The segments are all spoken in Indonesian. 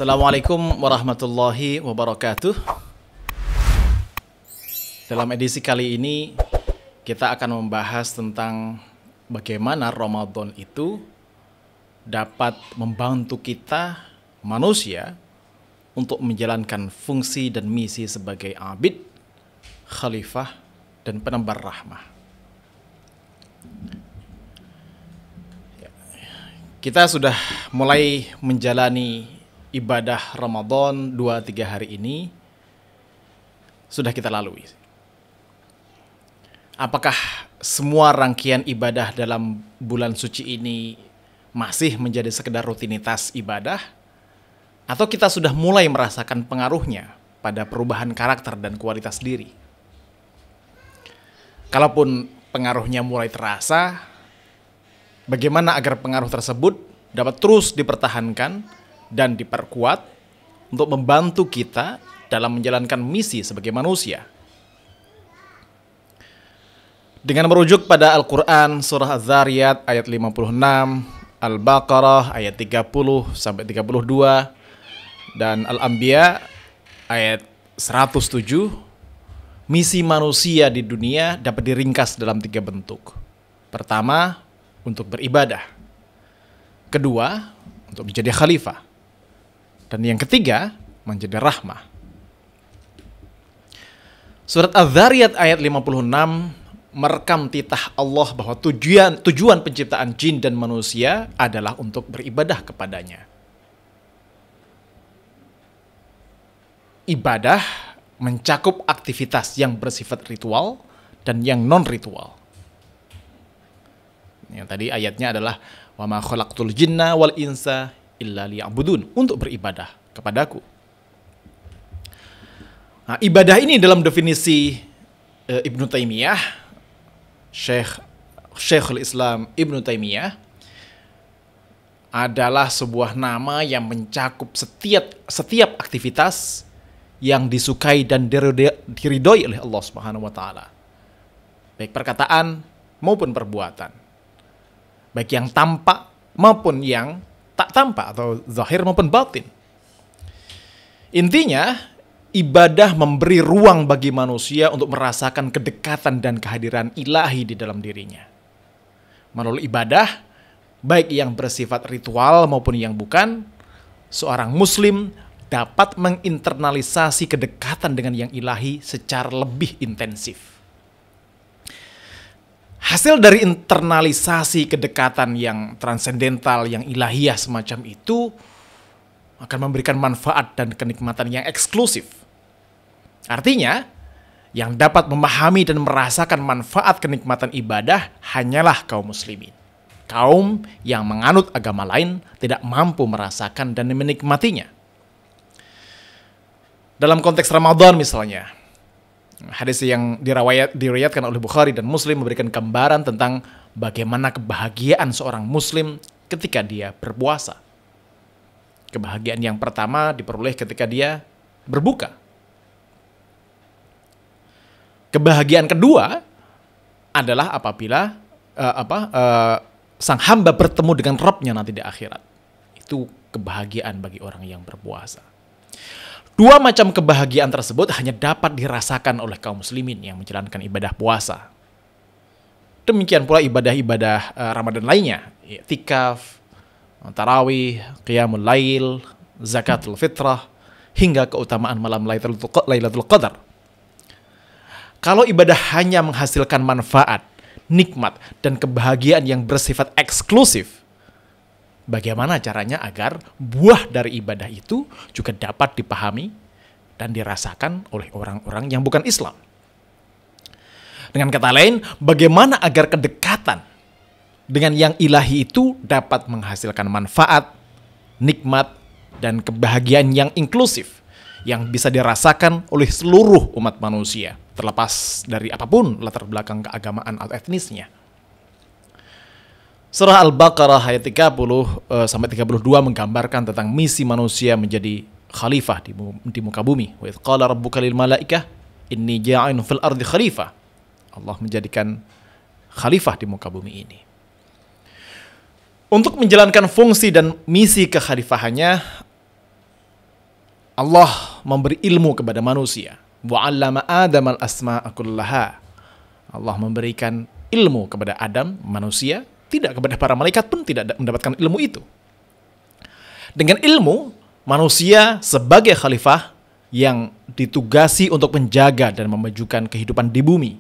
Assalamualaikum warahmatullahi wabarakatuh. Dalam edisi kali ini kita akan membahas tentang bagaimana Ramadan itu dapat membantu kita manusia untuk menjalankan fungsi dan misi sebagai abid, khalifah, dan penebar rahmah. Kita sudah mulai menjalani ibadah Ramadan 2-3 hari ini sudah kita lalui. Apakah semua rangkaian ibadah dalam bulan suci ini masih menjadi sekedar rutinitas ibadah? Atau kita sudah mulai merasakan pengaruhnya pada perubahan karakter dan kualitas diri? Kalaupun pengaruhnya mulai terasa, bagaimana agar pengaruh tersebut dapat terus dipertahankan dan diperkuat untuk membantu kita dalam menjalankan misi sebagai manusia? Dengan merujuk pada Al-Quran surah Az-Zariyat ayat 56, Al-Baqarah ayat 30-32, dan Al-Anbiya ayat 107, misi manusia di dunia dapat diringkas dalam 3 bentuk. Pertama, untuk beribadah. Kedua, untuk menjadi khalifah. Dan yang ketiga, menjadi rahmah. Surat Az-Zariyat ayat 56 merekam titah Allah bahwa tujuan penciptaan jin dan manusia adalah untuk beribadah kepadanya. Ibadah mencakup aktivitas yang bersifat ritual dan yang non-ritual. Yang tadi ayatnya adalah wa ma khalaqtul jinna wal insa illa liya'budun, untuk beribadah kepadaku. Nah, ibadah ini dalam definisi Ibnu Taimiyah, Syekhul Islam Ibnu Taimiyah, adalah sebuah nama yang mencakup setiap aktivitas yang disukai dan diridhoi oleh Allah Subhanahu wa taala. Baik perkataan maupun perbuatan. Baik yang tampak maupun yang tak tampak, atau zahir maupun batin. Intinya, ibadah memberi ruang bagi manusia untuk merasakan kedekatan dan kehadiran ilahi di dalam dirinya. Melalui ibadah, baik yang bersifat ritual maupun yang bukan, seorang muslim dapat menginternalisasi kedekatan dengan yang ilahi secara lebih intensif. Hasil dari internalisasi kedekatan yang transendental, yang ilahiyah semacam itu akan memberikan manfaat dan kenikmatan yang eksklusif. Artinya, yang dapat memahami dan merasakan manfaat kenikmatan ibadah hanyalah kaum muslimin. Kaum yang menganut agama lain tidak mampu merasakan dan menikmatinya. Dalam konteks Ramadan misalnya, hadis yang diriwayatkan oleh Bukhari dan Muslim memberikan gambaran tentang bagaimana kebahagiaan seorang Muslim ketika dia berpuasa. Kebahagiaan yang pertama diperoleh ketika dia berbuka. Kebahagiaan kedua adalah apabila sang hamba bertemu dengan Rabb-nya nanti di akhirat. Itu kebahagiaan bagi orang yang berpuasa. Dua macam kebahagiaan tersebut hanya dapat dirasakan oleh kaum muslimin yang menjalankan ibadah puasa. Demikian pula ibadah-ibadah Ramadan lainnya, i'tikaf, tarawih, qiyamul lail, zakatul fitrah, hingga keutamaan malam Lailatul Qadar. Kalau ibadah hanya menghasilkan manfaat, nikmat, dan kebahagiaan yang bersifat eksklusif, bagaimana caranya agar buah dari ibadah itu juga dapat dipahami dan dirasakan oleh orang-orang yang bukan Islam? Dengan kata lain, bagaimana agar kedekatan dengan yang ilahi itu dapat menghasilkan manfaat, nikmat, dan kebahagiaan yang inklusif yang bisa dirasakan oleh seluruh umat manusia, terlepas dari apapun latar belakang keagamaan atau etnisnya. Surah Al-Baqarah ayat 30-32 menggambarkan tentang misi manusia menjadi khalifah di muka bumi. Wa idz qala rabbuka lil malaikah inni ja'ilun fil ardi khalifah. Allah menjadikan khalifah di muka bumi ini. Untuk menjalankan fungsi dan misi kekhalifahannya, Allah memberi ilmu kepada manusia. Wa 'allama Adam al-asma'a kullaha. Allah memberikan ilmu kepada Adam, manusia, tidak kepada para malaikat pun tidak mendapatkan ilmu itu. Dengan ilmu, manusia sebagai khalifah yang ditugasi untuk menjaga dan memajukan kehidupan di bumi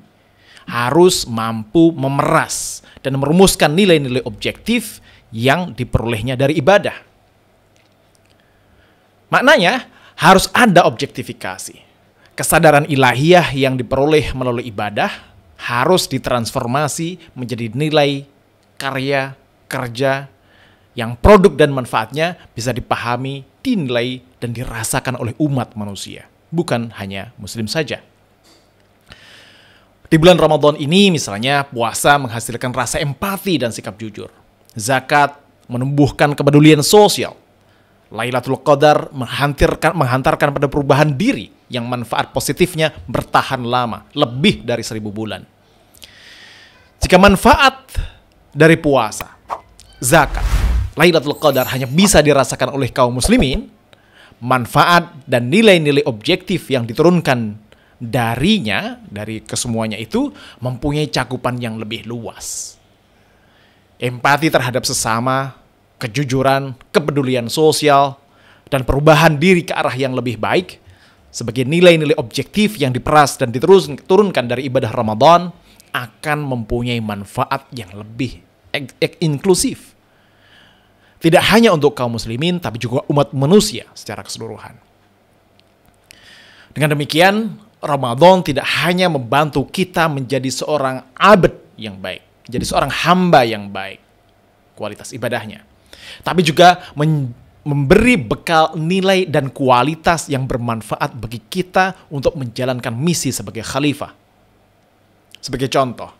harus mampu memeras dan merumuskan nilai-nilai objektif yang diperolehnya dari ibadah. Maknanya, harus ada objektifikasi. Kesadaran ilahiyah yang diperoleh melalui ibadah harus ditransformasi menjadi nilai karya, kerja, yang produk dan manfaatnya bisa dipahami, dinilai, dan dirasakan oleh umat manusia. Bukan hanya muslim saja. Di bulan Ramadan ini misalnya, puasa menghasilkan rasa empati dan sikap jujur. Zakat menumbuhkan kepedulian sosial. Lailatul Qadar menghantarkan pada perubahan diri yang manfaat positifnya bertahan lama, lebih dari 1000 bulan. Jika manfaat dari puasa, zakat, Lailatul Qadar hanya bisa dirasakan oleh kaum muslimin, manfaat dan nilai-nilai objektif yang diturunkan darinya, dari kesemuanya itu, mempunyai cakupan yang lebih luas. Empati terhadap sesama, kejujuran, kepedulian sosial, dan perubahan diri ke arah yang lebih baik sebagai nilai-nilai objektif yang diperas dan diturunkan dari ibadah Ramadan akan mempunyai manfaat yang lebih inklusif. Tidak hanya untuk kaum muslimin, tapi juga umat manusia secara keseluruhan. Dengan demikian, Ramadan tidak hanya membantu kita menjadi seorang abd yang baik, menjadi seorang hamba yang baik, kualitas ibadahnya, tapi juga memberi bekal nilai dan kualitas yang bermanfaat bagi kita untuk menjalankan misi sebagai khalifah. Sebagai contoh,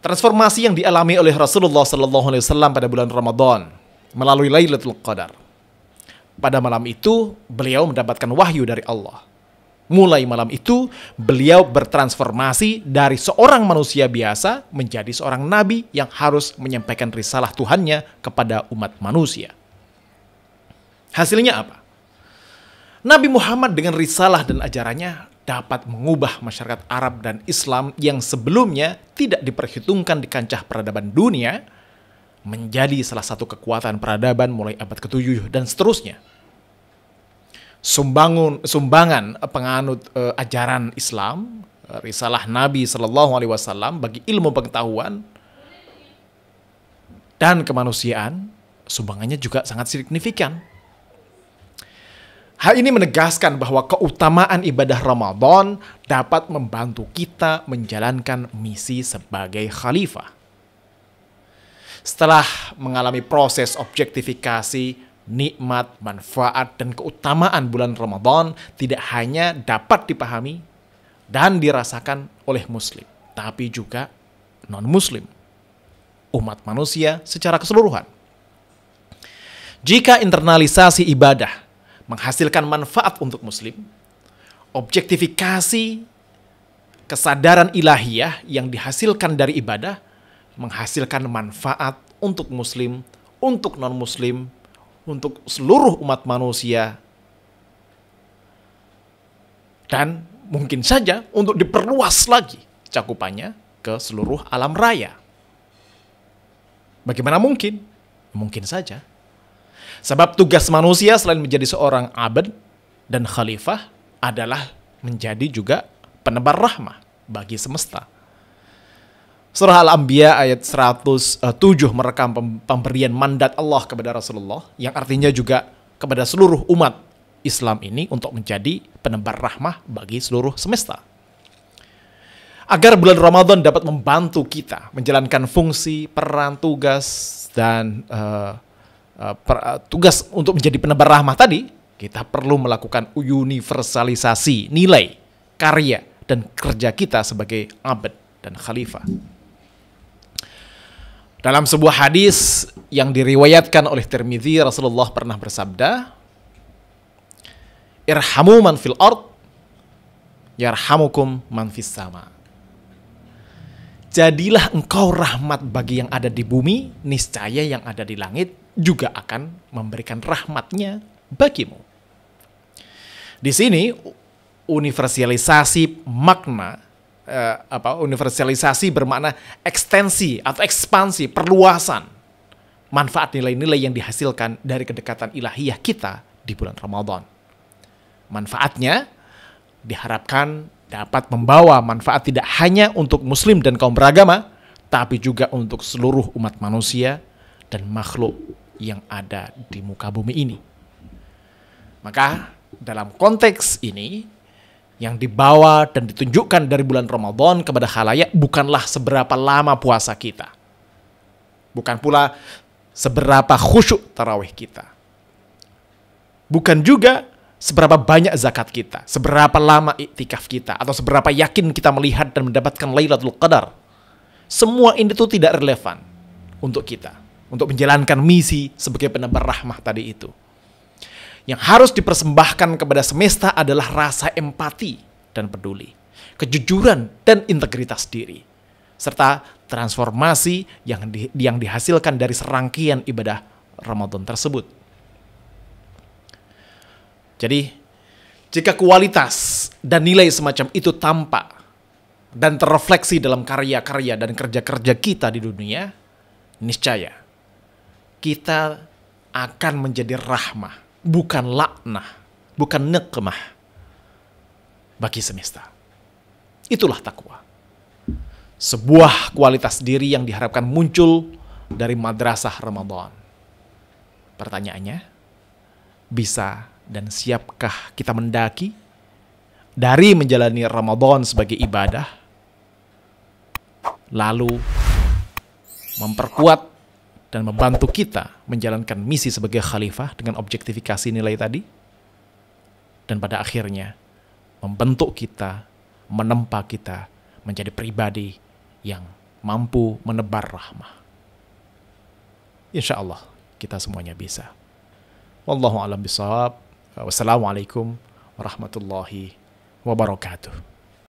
transformasi yang dialami oleh Rasulullah SAW pada bulan Ramadan melalui Lailatul Qadar. Pada malam itu, beliau mendapatkan wahyu dari Allah. Mulai malam itu, beliau bertransformasi dari seorang manusia biasa menjadi seorang nabi yang harus menyampaikan risalah Tuhannya kepada umat manusia. Hasilnya apa? Nabi Muhammad dengan risalah dan ajarannya dapat mengubah masyarakat Arab dan Islam yang sebelumnya tidak diperhitungkan di kancah peradaban dunia menjadi salah satu kekuatan peradaban mulai abad ke-7 dan seterusnya. Sumbangan penganut ajaran Islam, risalah Nabi SAW bagi ilmu pengetahuan dan kemanusiaan, sumbangannya juga sangat signifikan. Hal ini menegaskan bahwa keutamaan ibadah Ramadan dapat membantu kita menjalankan misi sebagai khalifah. Setelah mengalami proses objektifikasi, nikmat, manfaat, dan keutamaan bulan Ramadan tidak hanya dapat dipahami dan dirasakan oleh muslim, tapi juga non-muslim, umat manusia secara keseluruhan. Jika internalisasi ibadah menghasilkan manfaat untuk muslim, objektifikasi kesadaran ilahiyah yang dihasilkan dari ibadah menghasilkan manfaat untuk muslim, untuk non-muslim, untuk seluruh umat manusia, dan mungkin saja untuk diperluas lagi cakupannya ke seluruh alam raya. Bagaimana mungkin? Mungkin saja. Sebab tugas manusia selain menjadi seorang abd dan khalifah adalah menjadi juga penebar rahmah bagi semesta. Surah Al-Anbiya ayat 107 merekam pemberian mandat Allah kepada Rasulullah, yang artinya juga kepada seluruh umat Islam ini untuk menjadi penebar rahmah bagi seluruh semesta. Agar bulan Ramadan dapat membantu kita menjalankan fungsi, peran, tugas, dan tugas untuk menjadi penebar rahmah tadi, kita perlu melakukan universalisasi nilai, karya, dan kerja kita sebagai abd dan khalifah. Dalam sebuah hadis yang diriwayatkan oleh Tirmidzi, Rasulullah pernah bersabda, "Irhamu man fil ard, yarhamukum man fis sama." Jadilah engkau rahmat bagi yang ada di bumi, niscaya yang ada di langit juga akan memberikan rahmatnya bagimu. Di sini universalisasi makna universalisasi bermakna ekstensi atau ekspansi, perluasan manfaat nilai-nilai yang dihasilkan dari kedekatan ilahiyah kita di bulan Ramadan. Manfaatnya diharapkan dapat membawa manfaat tidak hanya untuk muslim dan kaum beragama, tapi juga untuk seluruh umat manusia dan makhluk yang ada di muka bumi ini. Maka dalam konteks ini, yang dibawa dan ditunjukkan dari bulan Ramadan kepada khalayak bukanlah seberapa lama puasa kita. Bukan pula seberapa khusyuk tarawih kita. Bukan juga seberapa banyak zakat kita, seberapa lama iktikaf kita, atau seberapa yakin kita melihat dan mendapatkan Lailatul Qadar. Semua ini tuh tidak relevan untuk kita, untuk menjalankan misi sebagai penebar rahmah tadi itu. Yang harus dipersembahkan kepada semesta adalah rasa empati dan peduli, kejujuran dan integritas diri, serta transformasi yang dihasilkan dari serangkaian ibadah Ramadan tersebut. Jadi, jika kualitas dan nilai semacam itu tampak dan terrefleksi dalam karya-karya dan kerja-kerja kita di dunia, niscaya kita akan menjadi rahmah, bukan laknah, bukan nikmah bagi semesta. Itulah takwa. Sebuah kualitas diri yang diharapkan muncul dari madrasah Ramadan. Pertanyaannya, bisa dan siapkah kita mendaki dari menjalani Ramadan sebagai ibadah, lalu memperkuat dan membantu kita menjalankan misi sebagai khalifah dengan objektifikasi nilai tadi, dan pada akhirnya membentuk kita, menempa kita menjadi pribadi yang mampu menebar rahmah. Insya Allah kita semuanya bisa. Wallahu a'lam bishawab. Wassalamualaikum warahmatullahi wabarakatuh.